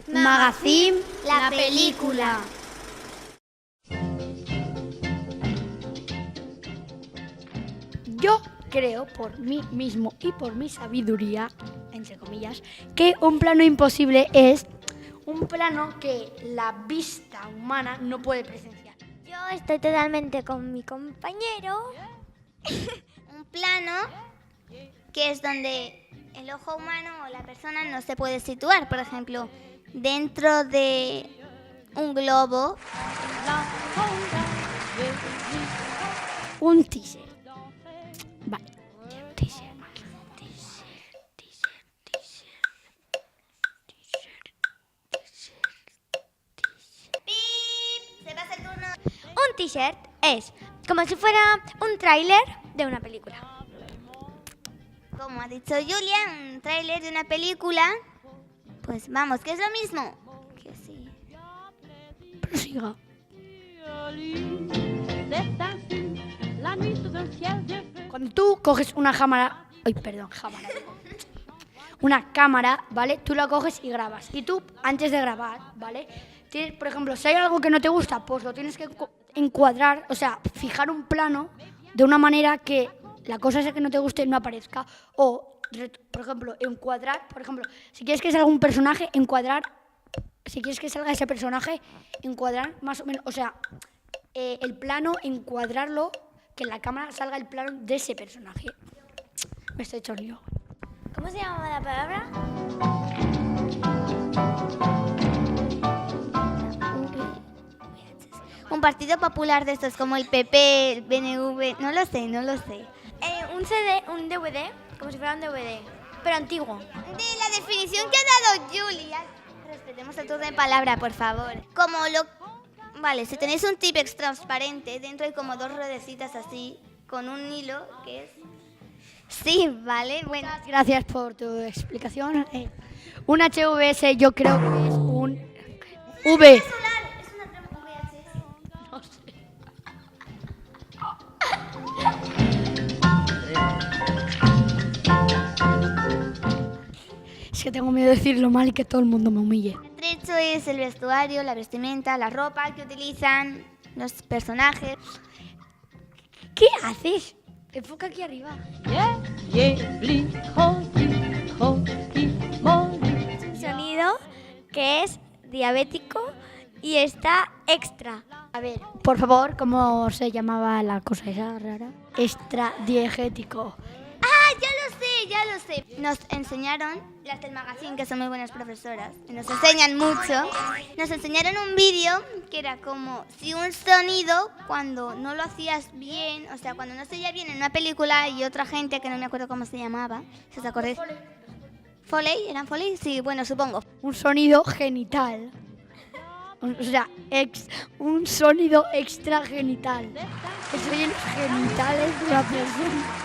Magazine, la película. Yo creo, por mí mismo y por mi sabiduría, entre comillas, que un plano imposible es un plano que la vista humana no puede presenciar. Yo estoy totalmente con mi compañero. Un plano que es donde el ojo humano o la persona no se puede situar. Por ejemplo, dentro de un globo. Un teaser. Vale. Teaser. ¡Pip! Se pasa el turno. Un t-shirt es como si fuera un tráiler de una película. Como ha dicho Julia, un tráiler de una película. Pues vamos, que es lo mismo. Que sí. Prosiga. Cuando tú coges una cámara, una cámara, ¿vale? Tú la coges y grabas. Y tú, antes de grabar, ¿vale? Por ejemplo, si hay algo que no te gusta, pues lo tienes que encuadrar, o sea, fijar un plano de una manera que la cosa esa que no te guste no aparezca. O, por ejemplo, encuadrar, si quieres que salga un personaje, si quieres que salga ese personaje, encuadrar más o menos, o sea, el plano, encuadrarlo, que en la cámara salga el plano de ese personaje. Me estoy hecho lío. ¿Cómo se llama la palabra? Un partido popular de estos como el PP, el BNV, no lo sé. Un CD, un DVD, como si fuera un DVD, pero antiguo. De la definición que ha dado Julia. Respetemos el turno de palabra, por favor. Vale, si tenéis un Tipex transparente, dentro hay como dos ruedecitas así, con un hilo que es... Sí, vale, bueno. Gracias por tu explicación. Un HVS yo creo que es un V. Es una VHS. No sé. Es que tengo miedo de decirlo mal y que todo el mundo me humille. El trecho es el vestuario, la vestimenta, la ropa que utilizan los personajes. ¿Qué haces? Enfoca aquí arriba. Es un sonido que es diabético y está extra. A ver, por favor, ¿cómo se llamaba la cosa esa rara? Extradiegético. ¡Ah, ya lo sé! Nos enseñaron, las del magazine, que son muy buenas profesoras, y nos enseñan mucho, nos enseñaron un vídeo que era como si un sonido, cuando no lo hacías bien, o sea, cuando no se oía bien en una película y otra gente, que no me acuerdo cómo se llamaba, si os acordáis. ¿Foley? ¿Eran Foley? Sí, bueno, supongo. Un sonido genital. O sea, un sonido extragenital. Que se oyen los genitales de la persona.